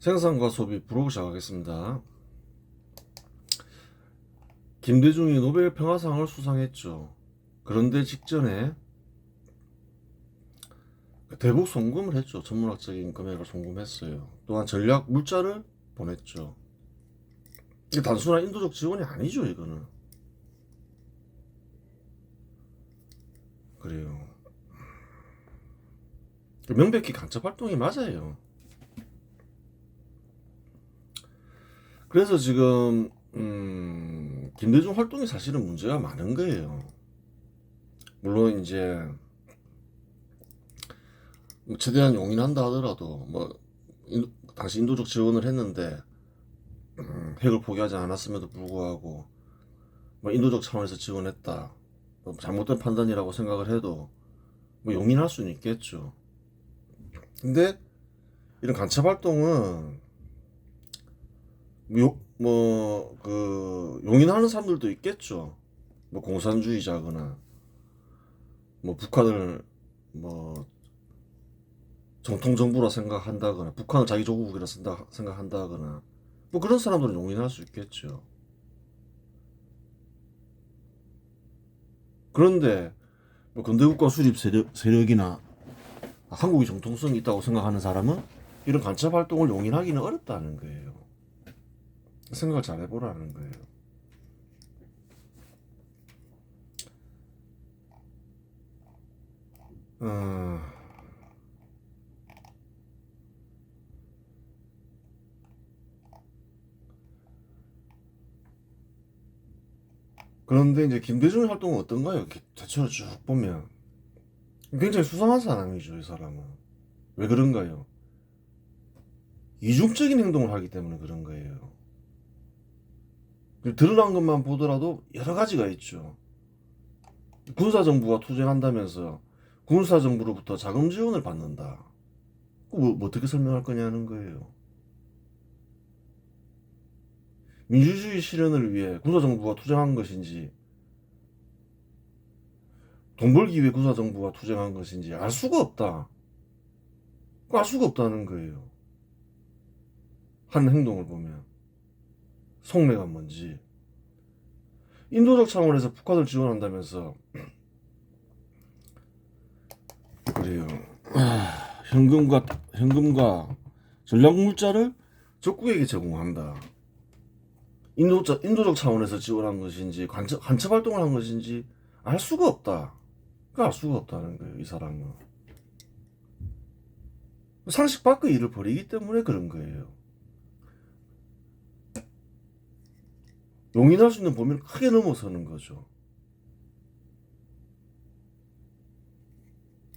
생산과 소비 브로그 시작하겠습니다. 김대중이 노벨 평화상을 수상했죠. 그런데 직전에 대북 송금을 했죠. 천문학적인 금액을 송금했어요. 또한 전략 물자를 보냈죠. 이게 단순한 인도적 지원이 아니죠. 이거는. 그래요. 명백히 간첩 활동이 맞아요. 그래서 지금 김대중 활동이 사실은 문제가 많은 거예요. 물론 이제 최대한 용인한다 하더라도 당시 인도적 지원을 했는데 핵을 포기하지 않았음에도 불구하고 인도적 차원에서 지원했다, 잘못된 판단이라고 생각을 해도 용인할 수는 있겠죠. 근데 이런 간첩 활동은 용인하는 사람들도 있겠죠. 공산주의자거나 북한을 정통 정부라 생각한다거나 북한을 자기 조국이라 생각한다거나 그런 사람들은 용인할 수 있겠죠. 그런데 근대국가 수립 세력이나 한국이 정통성이 있다고 생각하는 사람은 이런 간첩 활동을 용인하기는 어렵다는 거예요. 생각을 잘 해보라는 거예요. 어... 그런데 이제 김대중 활동은 어떤가요? 대체로 쭉 보면 굉장히 수상한 사람이죠. 이 사람은 왜 그런가요? 이중적인 행동을 하기 때문에 그런 거예요. 드러난 것만 보더라도 여러 가지가 있죠. 군사정부가 투쟁한다면서 군사정부로부터 자금 지원을 받는다. 어떻게 설명할 거냐는 거예요. 민주주의 실현을 위해 군사정부가 투쟁한 것인지 돈 벌기 위해 군사정부가 투쟁한 것인지 알 수가 없다. 알 수가 없다는 거예요. 한 행동을 보면 속내가 뭔지. 인도적 차원에서 북한을 지원한다면서 그래요. 현금과 전략 물자를 적국에게 제공한다. 인도적 차원에서 지원한 것인지 간첩 활동을 한 것인지 알 수가 없다. 알 수가 없다는 거예요. 이 사람은 상식 밖의 일을 벌이기 때문에 그런 거예요. 용인할 수 있는 범위를 크게 넘어서는 거죠.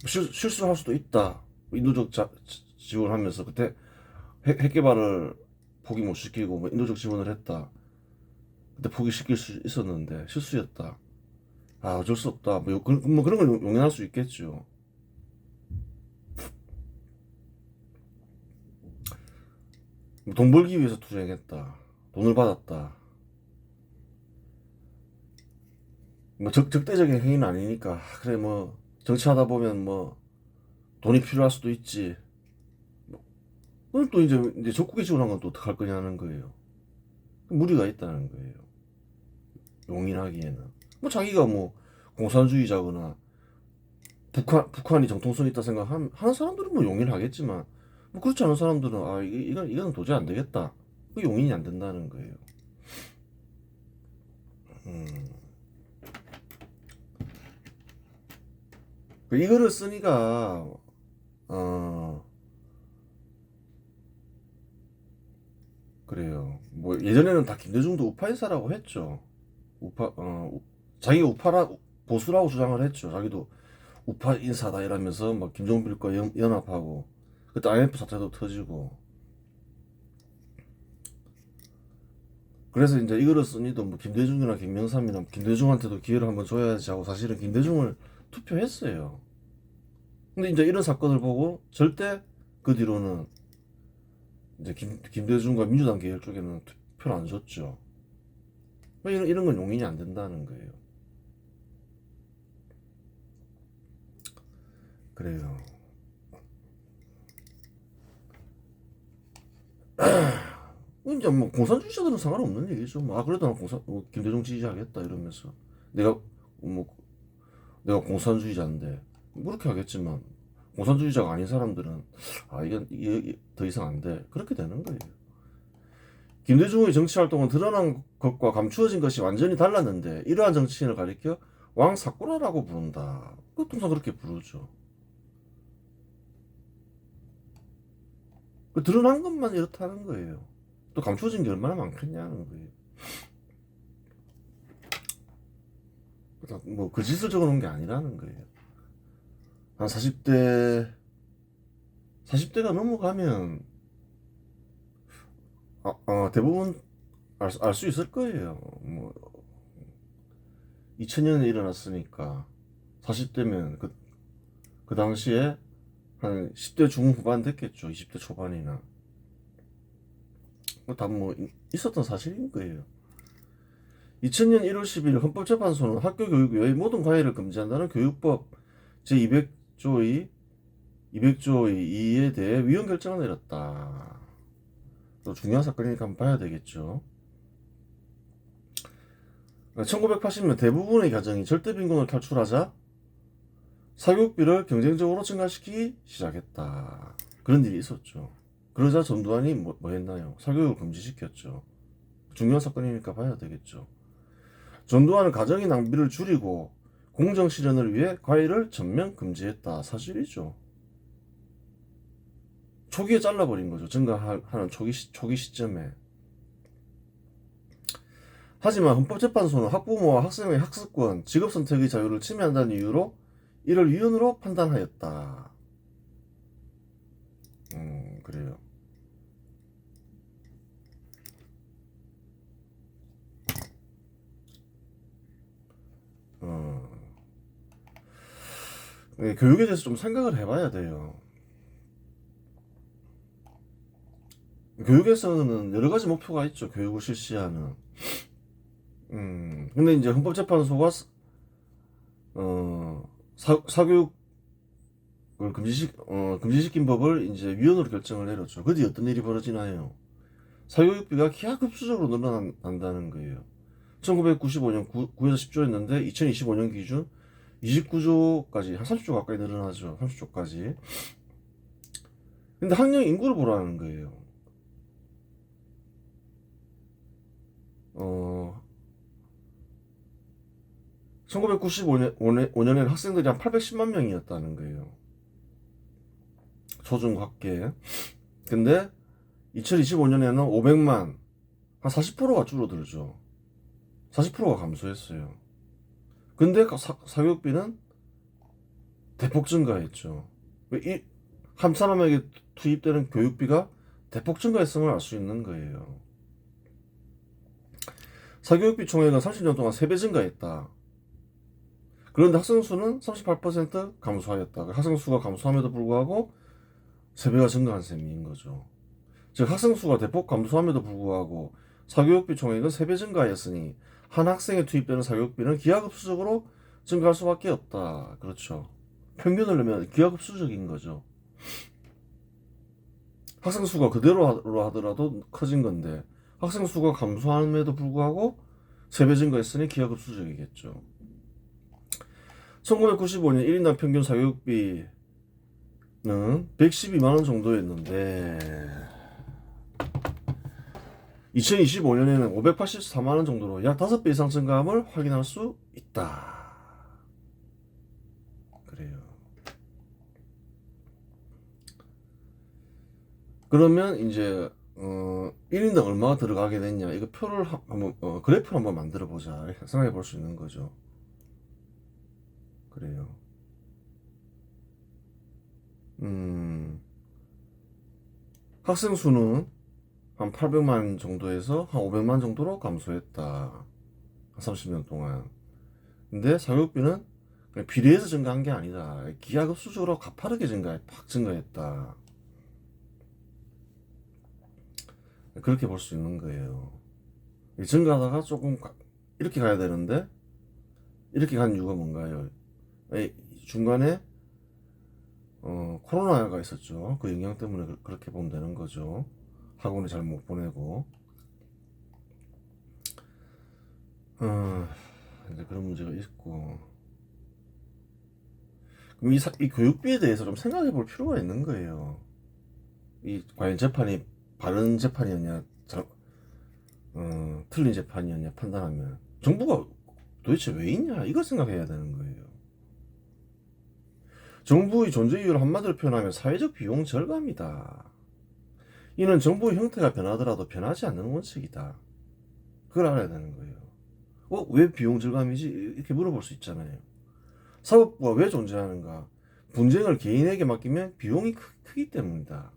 실수할 수도 있다. 인도적 지원하면서 그때 핵 개발을 포기 못 시키고 인도적 지원을 했다. 그때 포기시킬 수 있었는데 실수였다. 어쩔 수 없다. 그런 걸 용인할 수 있겠죠. 돈 벌기 위해서 투쟁했다. 돈을 받았다. 적대적인 행위는 아니니까. 그래, 정치하다 보면 돈이 필요할 수도 있지. 그걸 또 이제 적국에 지원한 건 또 어떡할 거냐는 거예요. 무리가 있다는 거예요. 용인하기에는. 자기가 공산주의자거나 북한이 정통성 있다 생각하는 사람들은 용인하겠지만, 그렇지 않은 사람들은, 이건 도저히 안 되겠다. 그 용인이 안 된다는 거예요. 음. 이거를 쓰니까, 그래요. 예전에는 다 김대중도 우파 인사라고 했죠. 자기가 보수라고 주장을 했죠. 자기도 우파 인사다 이러면서 김종필과 연합하고, 그때 IMF 사태도 터지고. 그래서 이제 이거를 쓰니도 김대중이나 김명삼이나 김대중한테도 기회를 한번 줘야지 하고 사실은 김대중을 투표했어요. 근데 이제 이런 사건을 보고 절대 그 뒤로는 이제 김대중과 민주당 계열 쪽에는 투표를 안 줬죠. 이런 건 용인이 안 된다는 거예요. 그래요. 이제 뭐 공산주의자들은 상관없는 얘기죠. 뭐, 아 그래도 난 김대중 지지하겠다 이러면서 내가 뭐 내가 공산주의자인데 뭐 그렇게 하겠지만 공산주의자가 아닌 사람들은 아 이게 더 이상 안 돼. 그렇게 되는 거예요. 김대중의 정치 활동은 드러난 것과 감추어진 것이 완전히 달랐는데 이러한 정치인을 가리켜 왕사꾸라라고 부른다. 통상 그렇게 부르죠. 그 드러난 것만 이렇다는 거예요. 또 감추어진 게 얼마나 많겠냐는 거예요. 뭐 그 짓을 적어놓은 게 아니라는 거예요. 한 40대가 넘어가면 대부분 알 수 있을 거예요. 뭐 2000년에 일어났으니까 40대면 그 당시에 한 10대 중후반 됐겠죠. 20대 초반이나. 다 뭐 있었던 사실인 거예요. 2000년 1월 10일 헌법재판소는 학교 교육 외의 모든 과외를 금지한다는 교육법 제200조의 200조의 2에 대해 위헌 결정을 내렸다. 또 중요한 사건이니까 한번 봐야 되겠죠. 1980년 대부분의 가정이 절대 빈곤을 탈출하자 사교육비를 경쟁적으로 증가시키기 시작했다. 그런 일이 있었죠. 그러자 전두환이 뭐 했나요? 사교육을 금지시켰죠. 중요한 사건이니까 봐야 되겠죠. 전두환은 가정의 낭비를 줄이고 공정 실현을 위해 과외를 전면 금지했다. 사실이죠. 초기에 잘라버린 거죠. 증가하는 초기 시점에. 하지만 헌법재판소는 학부모와 학생의 학습권, 직업선택의 자유를 침해한다는 이유로 이를 위헌으로 판단하였다. 그래요. 교육에 대해서 좀 생각을 해봐야 돼요. 교육에서는 여러 가지 목표가 있죠. 교육을 실시하는. 근데 이제 헌법재판소가 사교육을 금지시킨 법을 이제 위헌으로 결정을 내렸죠. 그뒤 어떤 일이 벌어지나요? 사교육비가 기하급수적으로 늘어난다는 거예요. 1995년 9에서 10조였는데 2025년 기준 29조까지 한 30조 가까이 늘어나죠. 30조까지. 근데 학령 인구를 보라는 거예요. 1995년에는 학생들이 한 810만 명이었다는 거예요. 초중학계. 근데 2025년에는 500만, 한 40%가 줄어들죠. 40%가 감소했어요. 근데 사교육비는 대폭 증가했죠. 한 사람에게 투입되는 교육비가 대폭 증가했음을 알 수 있는 거예요. 사교육비 총액은 30년 동안 3배 증가했다. 그런데 학생 수는 38% 감소하였다. 학생 수가 감소함에도 불구하고 3배가 증가한 셈인 거죠. 즉 학생 수가 대폭 감소함에도 불구하고 사교육비 총액은 3배 증가하였으니 한 학생에 투입되는 사교육비는 기하급수적으로 증가할 수밖에 없다. 그렇죠. 평균을 내면 기하급수적인 거죠. 학생 수가 그대로 하더라도 커진 건데 학생 수가 감소함에도 불구하고 3배 증가했으니 기하급수적이겠죠. 1995년 1인당 평균 사교육비는 112만원 정도였는데 2025년에는 584만원 정도로 약 5배 이상 증가함을 확인할 수 있다. 그래요. 그러면 이제 1인당 얼마가 들어가게 됐냐, 이거 표를 한번 그래프를 한번 만들어 보자 생각해 볼 수 있는 거죠. 그래요. 학생 수는 한 800만 정도에서 한 500만 정도로 감소했다. 한 30년 동안. 근데 사교육비는 그냥 비례해서 증가한 게 아니다. 기하급수적으로 가파르게 팍 증가했다. 그렇게 볼 수 있는 거예요. 증가하다가 조금 이렇게 가야 되는데 이렇게 간 이유가 뭔가요? 중간에 코로나가 있었죠. 그 영향 때문에 그렇게 보면 되는 거죠. 학원에 잘 못 보내고 이제 그런 문제가 있고, 그럼 이 교육비에 대해서 좀 생각해 볼 필요가 있는 거예요. 이 과연 재판이 바른 재판이었냐, 틀린 재판이었냐 판단하면 정부가 도대체 왜 있냐 이걸 생각해야 되는 거예요. 정부의 존재 이유를 한마디로 표현하면 사회적 비용 절감이다. 이는 정부의 형태가 변하더라도 변하지 않는 원칙이다. 그걸 알아야 되는 거예요. 왜 비용 절감이지? 이렇게 물어볼 수 있잖아요. 사법부가 왜 존재하는가? 분쟁을 개인에게 맡기면 비용이 크기 때문이다.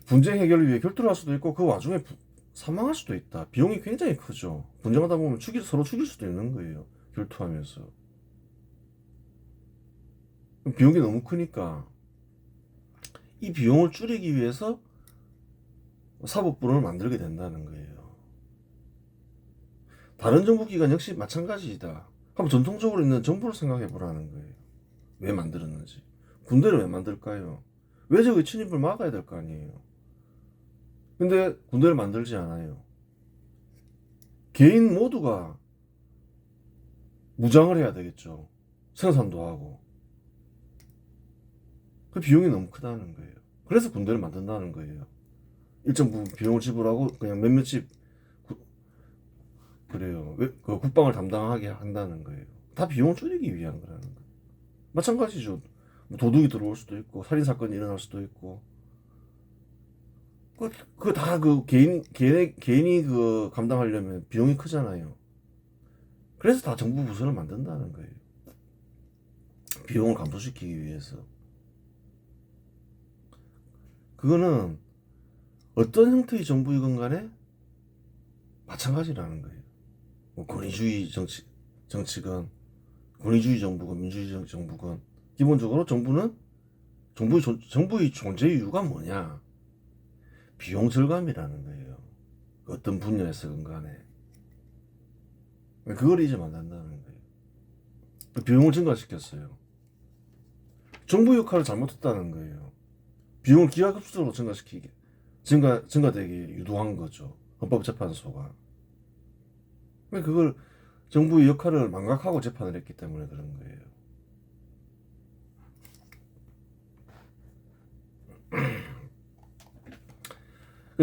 분쟁 해결을 위해 결투를 할 수도 있고 그 와중에 사망할 수도 있다. 비용이 굉장히 크죠. 분쟁하다 보면 서로 죽일 수도 있는 거예요. 결투하면서. 비용이 너무 크니까 이 비용을 줄이기 위해서 사법부를 만들게 된다는 거예요. 다른 정부기관 역시 마찬가지이다. 한번 전통적으로 있는 정부를 생각해 보라는 거예요. 왜 만들었는지. 군대를 왜 만들까요? 왜 저기 침입을 막아야 될 거 아니에요. 근데 군대를 만들지 않아요. 개인 모두가 무장을 해야 되겠죠. 생산도 하고. 그 비용이 너무 크다는 거예요. 그래서 군대를 만든다는 거예요. 일정 부분 비용을 지불하고 그냥 몇몇집 그래요. 그 국방을 담당하게 한다는 거예요. 다 비용을 줄이기 위한 거라는 거예요. 마찬가지죠. 뭐 도둑이 들어올 수도 있고 살인 사건이 일어날 수도 있고 그 다 그 개인이 그 감당하려면 비용이 크잖아요. 그래서 다 정부 부서를 만든다는 거예요. 비용을 감소시키기 위해서. 그거는 어떤 형태의 정부이건 간에 마찬가지라는 거예요. 뭐 권위주의 정치건, 권위주의 정부건, 민주주의 정부건, 기본적으로 정부의 존재 이유가 뭐냐? 비용 절감이라는 거예요. 어떤 분야에서건 간에. 그걸 잊으면 안 된다는 거예요. 비용을 증가시켰어요. 정부 역할을 잘못했다는 거예요. 비용을 기하급수적으로 증가되게 유도한 거죠. 헌법재판소가. 그걸 정부의 역할을 망각하고 재판을 했기 때문에 그런 거예요.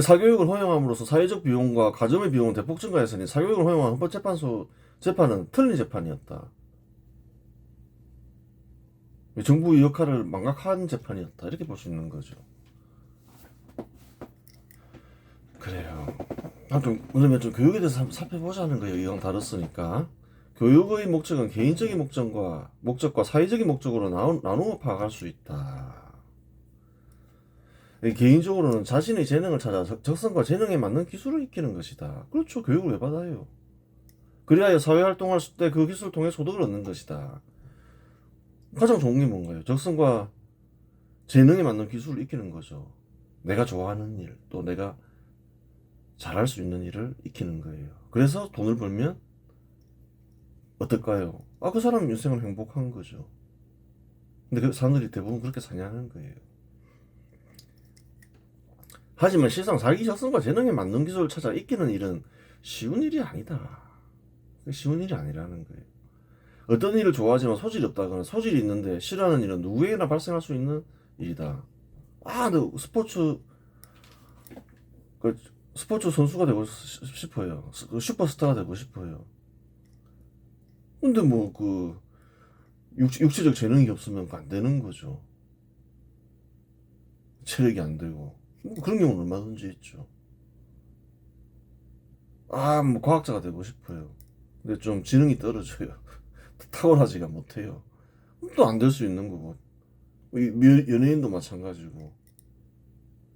사교육을 허용함으로써 사회적 비용과 가정의 비용은 대폭 증가했으니 사교육을 허용한 헌법재판소 재판은 틀린 재판이었다. 정부의 역할을 망각한 재판이었다. 이렇게 볼 수 있는 거죠. 그래요. 그러면 좀 교육에 대해서 살펴보자는 거예요. 이왕 다뤘으니까. 교육의 목적은 개인적인 목적과 사회적인 목적으로 나누어 파악할 수 있다. 개인적으로는 자신의 재능을 찾아 적성과 재능에 맞는 기술을 익히는 것이다. 그렇죠. 교육을 왜 받아요? 그리하여 사회활동할 때 그 기술을 통해 소득을 얻는 것이다. 가장 좋은 게 뭔가요? 적성과 재능에 맞는 기술을 익히는 거죠. 내가 좋아하는 일, 또 내가 잘할 수 있는 일을 익히는 거예요. 그래서 돈을 벌면 어떨까요? 그 사람 인생은 행복한 거죠. 근데 그 사람들이 대부분 그렇게 사냐는 거예요. 하지만 실상 자기 적성과 재능에 맞는 기술을 찾아 익히는 일은 쉬운 일이 아니다. 쉬운 일이 아니라는 거예요. 어떤 일을 좋아하지만 소질이 없다거나 소질이 있는데 싫어하는 일은 누구에게나 발생할 수 있는 일이다. 너 스포츠 선수가 되고 싶어요. 슈퍼스타가 되고 싶어요. 근데 육체적 재능이 없으면 안 되는 거죠. 체력이 안 되고. 그런 경우는 얼마든지 있죠. 과학자가 되고 싶어요. 근데 좀 지능이 떨어져요. 탁월하지가 못해요. 또 안 될 수 있는 거고. 연예인도 마찬가지고.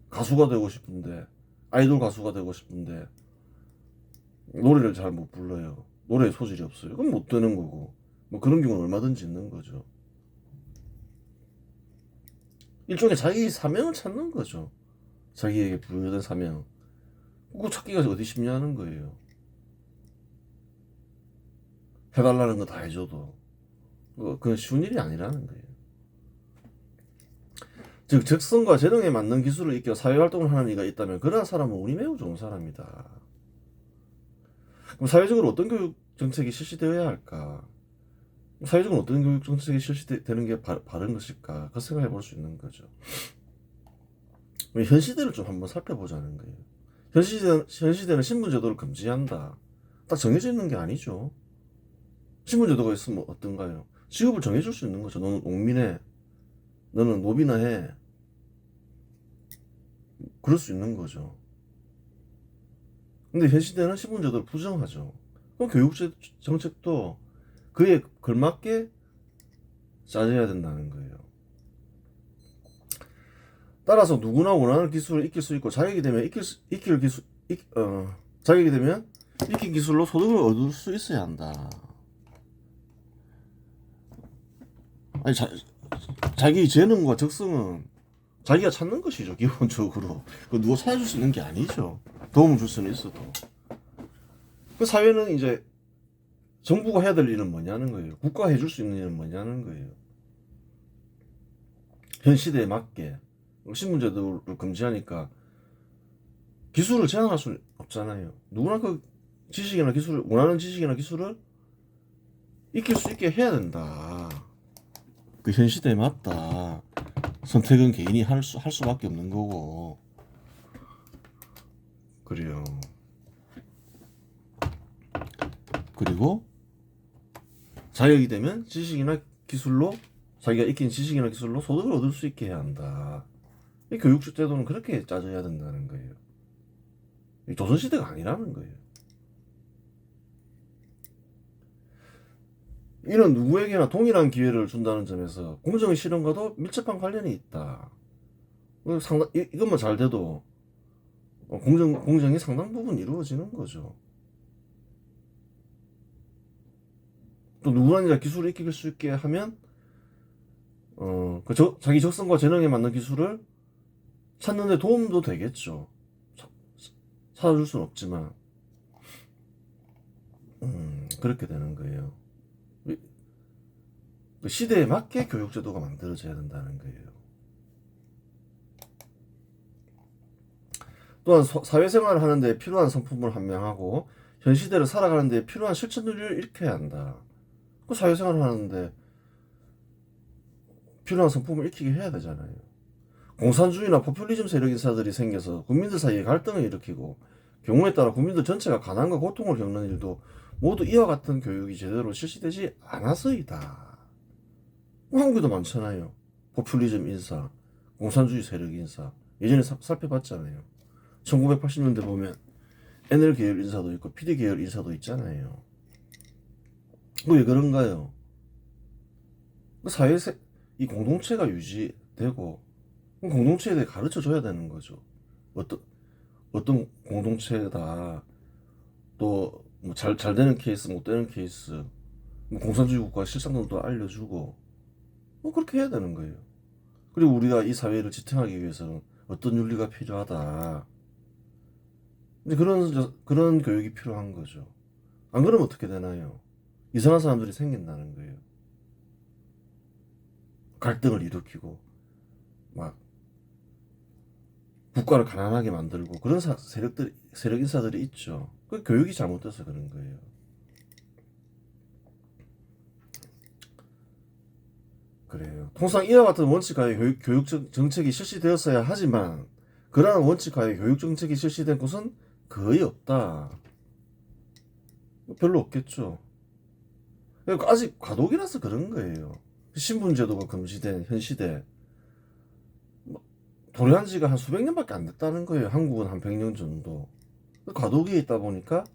가수가 되고 싶은데, 아이돌 가수가 되고 싶은데, 노래를 잘 못 불러요. 노래에 소질이 없어요. 그럼 못 되는 거고. 그런 경우는 얼마든지 있는 거죠. 일종의 자기 사명을 찾는 거죠. 자기에게 부여된 사명. 그거 찾기가 어디 쉽냐는 거예요. 해달라는 거 다 해줘도 그건 쉬운 일이 아니라는 거예요. 즉 적성과 재능에 맞는 기술을 익혀 사회활동을 하는 이가 있다면 그러한 사람은 운이 매우 좋은 사람이다. 그럼 사회적으로 어떤 교육 정책이 실시되어야 할까? 사회적으로 어떤 교육 정책이 실시되는 게 바른 것일까? 그 생각해 볼 수 있는 거죠. 현 시대를 좀 한번 살펴보자는 거예요. 현 시대는 신분제도를 금지한다. 딱 정해져 있는 게 아니죠. 신분제도가 있으면 어떤가요? 직업을 정해줄 수 있는 거죠. 너는 농민해. 너는 노비나 해. 그럴 수 있는 거죠. 근데 현 시대는 신분제도를 부정하죠. 그럼 정책도 그에 걸맞게 짜져야 된다는 거예요. 따라서 누구나 원하는 기술을 익힐 수 있고 자격이 되면 자격이 되면 익힌 기술로 소득을 얻을 수 있어야 한다. 아니 자기 재능과 적성은 자기가 찾는 것이죠. 기본적으로 그 누가 찾아줄 수 있는 게 아니죠. 도움을 줄 수는 있어도 그 사회는 이제 정부가 해야 될 일은 뭐냐는 거예요. 국가가 해줄 수 있는 일은 뭐냐는 거예요. 현 시대에 맞게 신분제도를 금지하니까 기술을 제한할 수는 없잖아요. 누구나 그 지식이나 기술을 원하는 지식이나 기술을 익힐 수 있게 해야 된다. 그 현 시대에 맞다. 선택은 개인이 할 수밖에 없는 거고. 그래요. 그리고 자격이 되면 지식이나 기술로 자기가 익힌 지식이나 기술로 소득을 얻을 수 있게 해야 한다. 이 교육 제도는 그렇게 짜져야 된다는 거예요. 이 조선시대가 아니라는 거예요. 이는 누구에게나 동일한 기회를 준다는 점에서 공정의 실현과도 밀접한 관련이 있다. 이것만 잘 돼도 공정이 상당 부분 이루어지는 거죠. 또 누구나 기술을 익힐 수 있게 하면 자기 적성과 재능에 맞는 기술을 찾는 데 도움도 되겠죠. 찾아줄 수는 없지만 그렇게 되는 거예요. 그 시대에 맞게 교육제도가 만들어져야 된다는 거예요. 또한 사회생활을 하는 데 필요한 성품을 함양하고 현 시대를 살아가는 데 필요한 실천들을 익혀야 한다. 그 사회생활을 하는데 필요한 성품을 익히게 해야 되잖아요. 공산주의나 포퓰리즘 세력 인사들이 생겨서 국민들 사이에 갈등을 일으키고 경우에 따라 국민들 전체가 가난과 고통을 겪는 일도 모두 이와 같은 교육이 제대로 실시되지 않아서이다. 한국에도 많잖아요. 포퓰리즘 인사, 공산주의 세력 인사. 예전에 살펴봤잖아요. 1980년대 보면 NL 계열 인사도 있고 PD 계열 인사도 있잖아요. 왜 그런가요? 이 공동체가 유지되고 공동체에 대해 가르쳐 줘야 되는 거죠. 어떤 공동체다. 또 뭐 잘 되는 케이스, 못 되는 케이스, 뭐 공산주의 국가 실상도 알려주고 뭐 그렇게 해야 되는 거예요. 그리고 우리가 이 사회를 지탱하기 위해서는 어떤 윤리가 필요하다. 근데 그런 교육이 필요한 거죠. 안 그러면 어떻게 되나요? 이상한 사람들이 생긴다는 거예요. 갈등을 일으키고 막 국가를 가난하게 만들고 그런 세력 인사들이 있죠. 그 교육이 잘못돼서 그런 거예요. 그래요. 통상 이와 같은 원칙하에 교육 정책이 실시되었어야 하지만 그러한 원칙하에 교육 정책이 실시된 곳은 거의 없다. 별로 없겠죠. 그러니까 아직 과도기라서 그런 거예요. 신분제도가 금지된 현 시대 도래한 지가 한 수백 년밖에 안 됐다는 거예요. 한국은 한 100년 정도. 과도기에 있다 보니까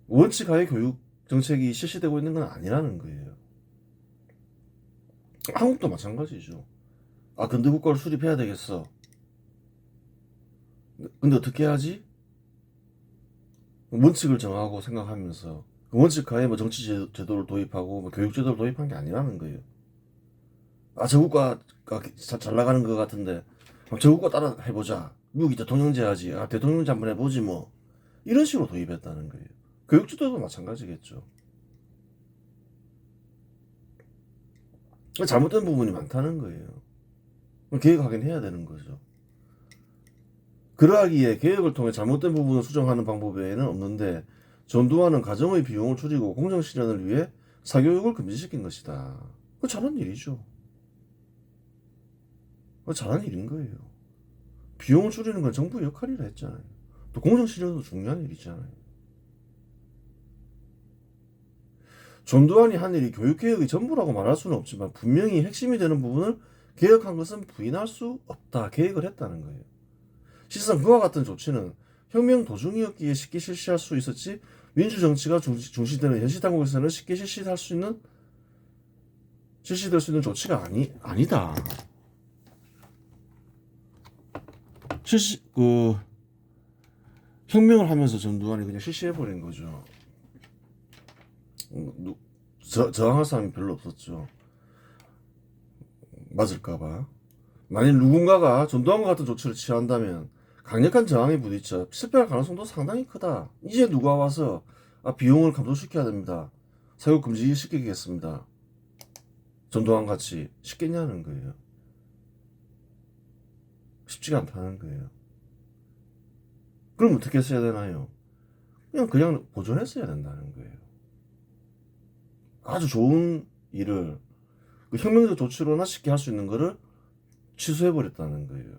원칙하에 교육 정책이 실시되고 있는 건 아니라는 거예요. 한국도 마찬가지죠. 아, 근대 국가를 수립해야 되겠어. 근데 어떻게 해야지? 원칙을 정하고 생각하면서 그 원칙하에 뭐 정치 제도를 도입하고 뭐 교육 제도를 도입한 게 아니라는 거예요. 아, 저 국가가 잘 나가는 것 같은데 저 국가 따라 해보자. 미국이 대통령제 하지. 아, 대통령제 한번 해보지 뭐. 이런 식으로 도입했다는 거예요. 교육 제도도 마찬가지겠죠. 잘못된 부분이 많다는 거예요. 개혁 확인해야 되는 거죠. 그러하기에 개혁을 통해 잘못된 부분을 수정하는 방법 외에는 없는데 전두환은 가정의 비용을 줄이고 공정 실현을 위해 사교육을 금지시킨 것이다. 그거 잘한 일이죠. 그거 잘한 일인 거예요. 비용을 줄이는 건 정부의 역할이라 했잖아요. 또 공정 실현도 중요한 일이잖아요. 전두환이 한 일이 교육개혁의 전부라고 말할 수는 없지만 분명히 핵심이 되는 부분을 개혁한 것은 부인할 수 없다. 개혁을 했다는 거예요. 실상 그와 같은 조치는 혁명 도중이었기에 쉽게 실시할 수 있었지 민주정치가 중시되는 현실 당국에서는 쉽게 실시될 수 있는 조치가 아니다. 혁명을 하면서 전두환이 그냥 실시해버린 거죠. 저항할 사람이 별로 없었죠. 맞을까봐. 만일 누군가가 전두환과 같은 조치를 취한다면 강력한 저항에 부딪혀 실패할 가능성도 상당히 크다. 이제 누가 와서 비용을 감소시켜야 됩니다. 사교육 금지시키겠습니다. 전두환 같이 쉽겠냐는 거예요. 쉽지가 않다는 거예요. 그럼 어떻게 했어야 되나요? 그냥 보존했어야 된다는 거예요. 아주 좋은 일을 혁명적 조치로나 쉽게 할 수 있는 거를 취소해버렸다는 거예요.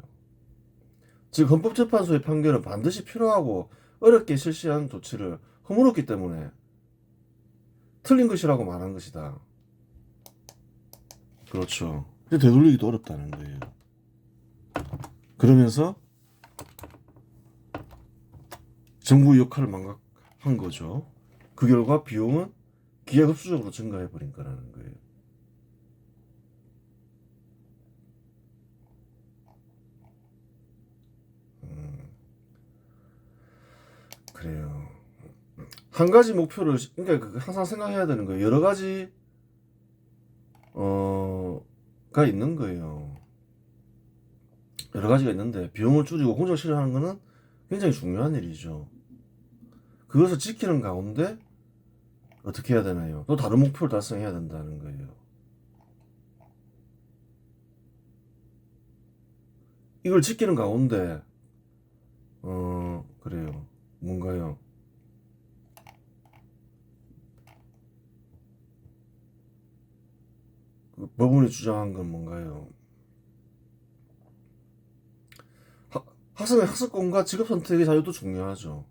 즉 헌법재판소의 판결은 반드시 필요하고 어렵게 실시한 조치를 허물었기 때문에 틀린 것이라고 말한 것이다. 그렇죠. 되돌리기도 어렵다는 거예요. 그러면서 정부의 역할을 망각한 거죠. 그 결과 비용은 기하급수적으로 증가해버린 거라는 거예요. 그래요. 한 가지 목표를 그러니까 항상 생각해야 되는 거예요. 여러 가지 가 있는 거예요. 여러 가지가 있는데 비용을 줄이고 공정 실현하는 거는 굉장히 중요한 일이죠. 그것을 지키는 가운데 어떻게 해야 되나요? 또 다른 목표를 달성해야 된다는 거예요. 이걸 지키는 가운데 그래요. 뭔가요? 그 법원이 주장한 건 뭔가요? 학생의 학습권과 직업 선택의 자유도 중요하죠.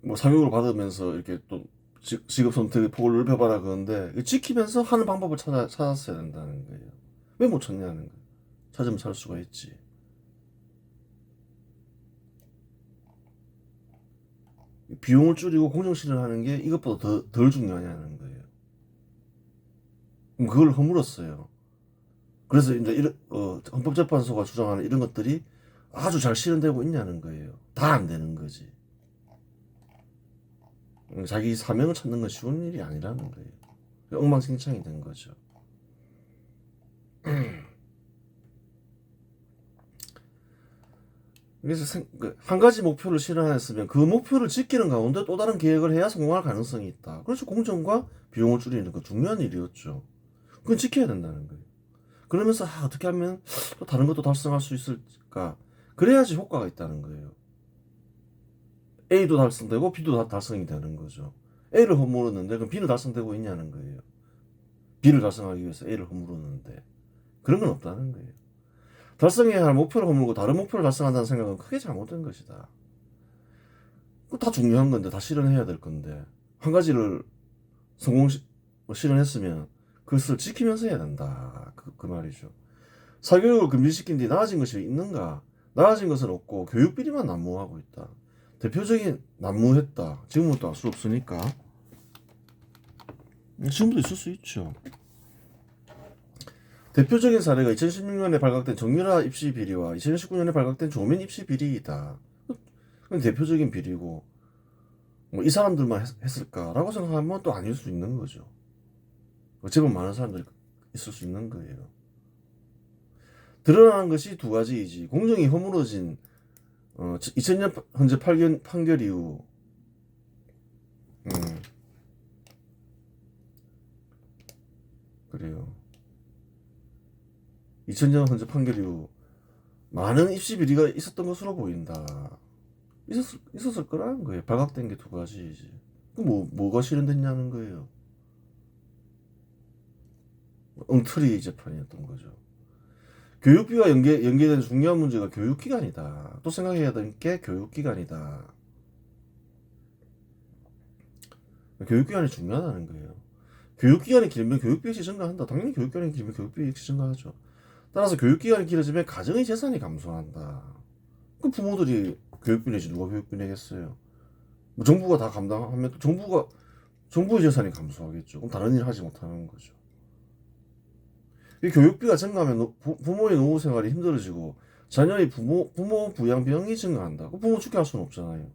뭐 사교육을 받으면서 이렇게 또 직업 선택의 폭을 넓혀봐라 그러는데 지키면서 하는 방법을 찾았어야 된다는 거예요. 왜 못 찾냐는 거예요. 찾으면 찾을 수가 있지. 비용을 줄이고 공정 실현하는 게 이것보다 덜 중요하냐는 거예요. 그럼 그걸 허물었어요. 그래서 이제 헌법재판소가 주장하는 이런 것들이 아주 잘 실현되고 있냐는 거예요. 다 안 되는 거지. 자기 사명을 찾는 건 쉬운 일이 아니라는 거예요. 엉망진창이 된 거죠. 그래서 한 가지 목표를 실현했으면 그 목표를 지키는 가운데 또 다른 계획을 해야 성공할 가능성이 있다. 그래서 공정과 비용을 줄이는 건 중요한 일이었죠. 그건 지켜야 된다는 거예요. 그러면서 어떻게 하면 또 다른 것도 달성할 수 있을까? 그래야지 효과가 있다는 거예요. A도 달성되고 B도 달성이 되는 거죠. A를 허물었는데 그럼 B는 달성되고 있냐는 거예요. B를 달성하기 위해서 A를 허물었는데 그런 건 없다는 거예요. 달성해야 할 목표를 허물고 다른 목표를 달성한다는 생각은 크게 잘못된 것이다. 그거 다 중요한 건데 다 실현해야 될 건데 한 가지를 실현했으면 그것을 지키면서 해야 된다. 그 말이죠. 사교육을 금지시킨 뒤 나아진 것이 있는가? 나아진 것은 없고 교육 비리만 난무하고 있다. 대표적인 난무했다. 지금은 또 알 수 없으니까. 지금도 있을 수 있죠. 대표적인 사례가 2016년에 발각된 정유라 입시 비리와 2019년에 발각된 조민 입시 비리이다. 그건 대표적인 비리고 뭐 이 사람들만 했을까라고 생각하면 또 아닐 수 있는 거죠. 제법 많은 사람들이 있을 수 있는 거예요. 드러나는 것이 두 가지이지 공정이 허물어진 2000년 현재 판결 이후 그래요. 2000년 헌재 판결 이후 많은 입시 비리가 있었던 것으로 보인다. 있었을 거라는 거예요. 발각된 게 두 가지지. 뭐가 실현됐냐는 거예요. 엉터리 재판이었던 거죠. 교육비와 연계된 중요한 문제가 교육기관이다. 또 생각해야 되는 게 교육기관이다. 교육기관이 중요하다는 거예요. 교육기간이 길면 교육비 역시 증가한다. 당연히 교육기간이 길면 교육비 역시 증가하죠. 따라서 교육기간이 길어지면 가정의 재산이 감소한다. 그 부모들이 교육비 내지 누가 교육비 내겠어요? 뭐 정부가 다 감당하면 정부의 재산이 감소하겠죠. 그럼 다른 일 하지 못하는 거죠. 이 교육비가 증가하면 부모의 노후 생활이 힘들어지고 자녀의 부모 부양 비용이 증가한다. 그 부모 죽게 할 수는 없잖아요.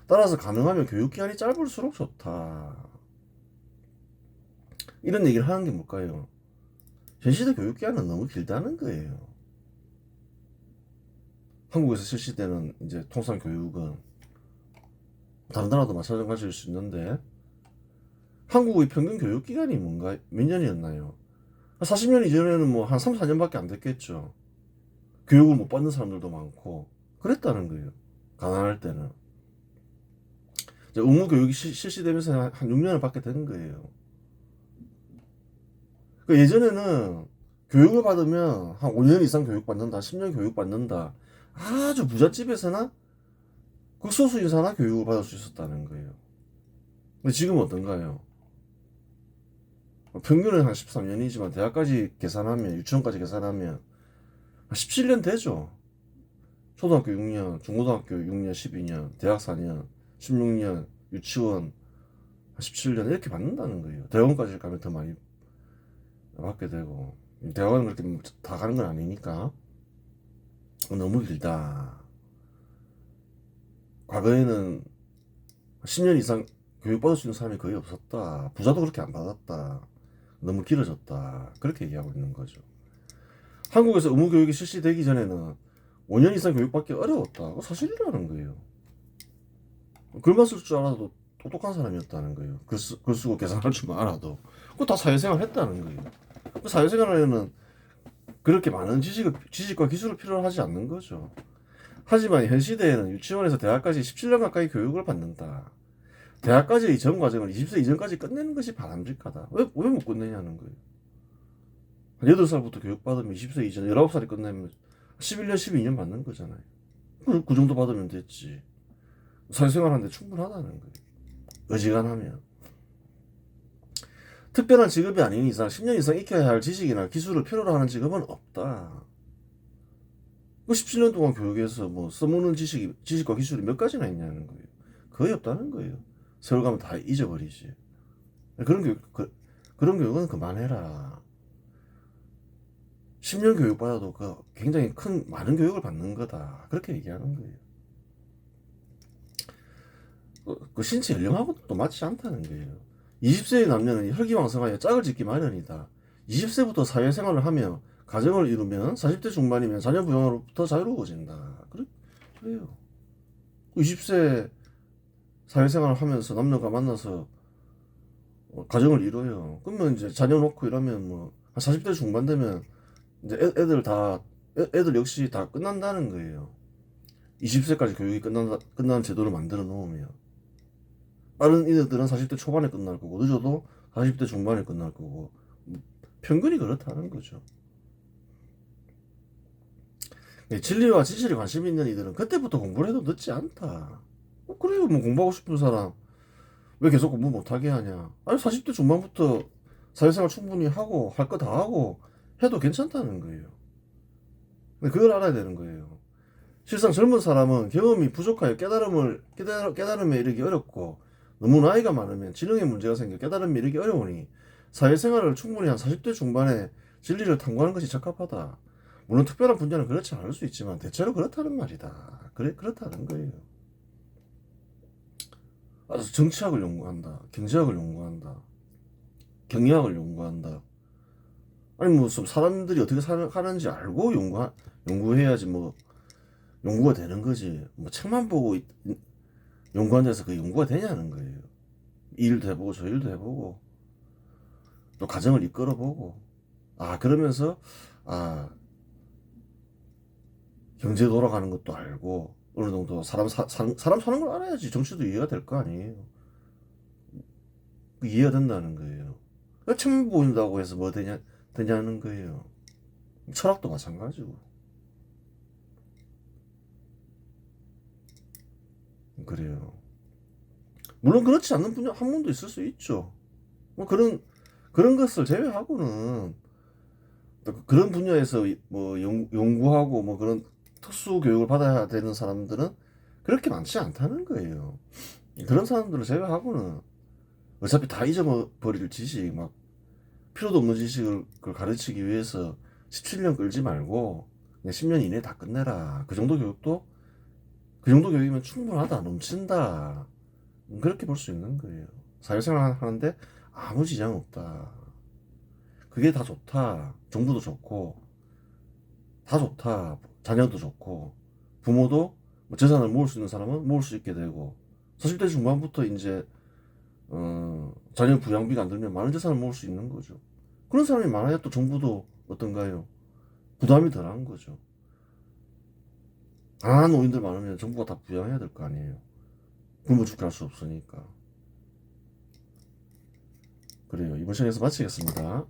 따라서 가능하면 교육기간이 짧을수록 좋다. 이런 얘기를 하는 게 뭘까요? 현 시대 교육기간은 너무 길다는 거예요. 한국에서 실시되는 이제 통상 교육은 다른 나라도 마찬가지일 수 있는데 한국의 평균 교육기간이 뭔가 몇 년이었나요? 40년 이전에는 뭐 한 3, 4년밖에 안 됐겠죠. 교육을 못 받는 사람들도 많고 그랬다는 거예요. 가난할 때는. 이제 의무 교육이 실시되면서 한 6년을 받게 된 거예요. 예전에는 교육을 받으면 한 5년 이상 교육받는다, 10년 교육받는다. 아주 부잣집에서나 극소수 인사나 교육을 받을 수 있었다는 거예요. 근데 지금은 어떤가요? 평균은 한 13년이지만 대학까지 계산하면, 유치원까지 계산하면 17년 되죠. 초등학교 6년, 중고등학교 6년, 12년, 대학 4년, 16년, 유치원 17년 이렇게 받는다는 거예요. 대학원까지 가면 더 많이 받게 되고, 대학원은 그렇게 다 가는 건 아니니까 너무 길다. 과거에는 10년 이상 교육받을 수 있는 사람이 거의 없었다. 부자도 그렇게 안 받았다. 너무 길어졌다. 그렇게 얘기하고 있는 거죠. 한국에서 의무교육이 실시되기 전에는 5년 이상 교육받기 어려웠다. 그거 사실이라는 거예요. 글만 쓸 줄 알아도 똑똑한 사람이었다는 거예요. 글 쓰고 계산할 줄만 알아도. 그거 다 사회생활 했다는 거예요. 그 사회생활에는 그렇게 많은 지식과 기술을 필요로 하지 않는 거죠. 하지만 현 시대에는 유치원에서 대학까지 17년 가까이 교육을 받는다. 대학까지의 전 과정을 20세 이전까지 끝내는 것이 바람직하다. 왜 못 끝내냐는 거예요. 8살부터 교육받으면 20세 이전 19살이 끝내면 11년, 12년 받는 거잖아요. 그 정도 받으면 됐지. 사회생활 하는데 충분하다는 거예요. 어지간하면. 특별한 직업이 아닌 이상 10년 이상 익혀야 할 지식이나 기술을 필요로 하는 직업은 없다. 그 17년 동안 교육에서 뭐 써먹는 지식과 기술이 몇 가지나 있냐는 거예요. 거의 없다는 거예요. 세월 가면 다 잊어버리지. 그런 교육은 그만해라. 10년 교육받아도 굉장히 많은 교육을 받는 거다. 그렇게 얘기하는 거예요. 그 신체 연령하고도 또 맞지 않다는 거예요. 20세의 남녀는 혈기왕성하여 짝을 짓기 마련이다. 20세부터 사회생활을 하며 가정을 이루면 40대 중반이면 자녀 부양으로부터 자유로워진다. 그래요. 20세 사회생활을 하면서 남녀가 만나서 가정을 이뤄요. 그러면 이제 자녀 놓고 이러면 뭐 한 40대 중반 되면 이제 애들 역시 다 끝난다는 거예요. 20세까지 교육이 끝나는 제도를 만들어 놓으면 다른 이들은 40대 초반에 끝날 거고 늦어도 40대 중반에 끝날 거고 평균이 그렇다는 거죠. 진리와 진실에 관심 있는 이들은 그때부터 공부를 해도 늦지 않다. 그래요. 뭐 공부하고 싶은 사람 왜 계속 공부 못하게 하냐. 아니 40대 중반부터 사회생활 충분히 하고 할 거 다 하고 해도 괜찮다는 거예요. 근데 그걸 알아야 되는 거예요. 실상 젊은 사람은 경험이 부족하여 깨달음에 이르기 어렵고 너무 나이가 많으면 지능에 문제가 생겨 깨달음에 이르기 어려우니 사회생활을 충분히 한 40대 중반에 진리를 탐구하는 것이 적합하다. 물론 특별한 분야는 그렇지 않을 수 있지만 대체로 그렇다는 말이다. 그렇다는 거예요. 정치학을 연구한다. 경제학을 연구한다. 경영학을 연구한다. 아니 뭐 사람들이 어떻게 사는지 알고 연구해야지 뭐 연구가 되는 거지. 뭐 책만 보고 연구한다 해서 그 연구가 되냐는 거예요. 이 일도 해보고 저 일도 해보고 또 가정을 이끌어보고 그러면서 경제 돌아가는 것도 알고 어느 정도 사람 사는 걸 알아야지 정치도 이해가 될 거 아니에요. 이해가 된다는 거예요. 참 보인다고 해서 뭐 되냐는 거예요. 철학도 마찬가지고. 그래요. 물론 그렇지 않는 분야 한 분도 있을 수 있죠. 뭐 그런 것을 제외하고는 그런 분야에서 뭐 연구하고 뭐 그런 특수 교육을 받아야 되는 사람들은 그렇게 많지 않다는 거예요. 그런 사람들을 제외하고는 어차피 다 잊어버릴 지식, 막 필요도 없는 지식을 가르치기 위해서 17년 끌지 말고 그냥 10년 이내에 다 끝내라. 그 정도 교육이면 충분하다, 넘친다. 그렇게 볼 수 있는 거예요. 사회생활 하는데 아무 지장 없다. 그게 다 좋다. 정부도 좋고 다 좋다. 자녀도 좋고 부모도 뭐 재산을 모을 수 있는 사람은 모을 수 있게 되고 40대 중반부터 이제 자녀 부양비가 안 들면 많은 재산을 모을 수 있는 거죠. 그런 사람이 많아야 또 정부도 어떤가요? 부담이 덜한 거죠. 가난한 노인들 많으면 정부가 다 부양해야 될 거 아니에요. 굶어 죽게 할 수 없으니까. 그래요. 이번 시간에서 마치겠습니다.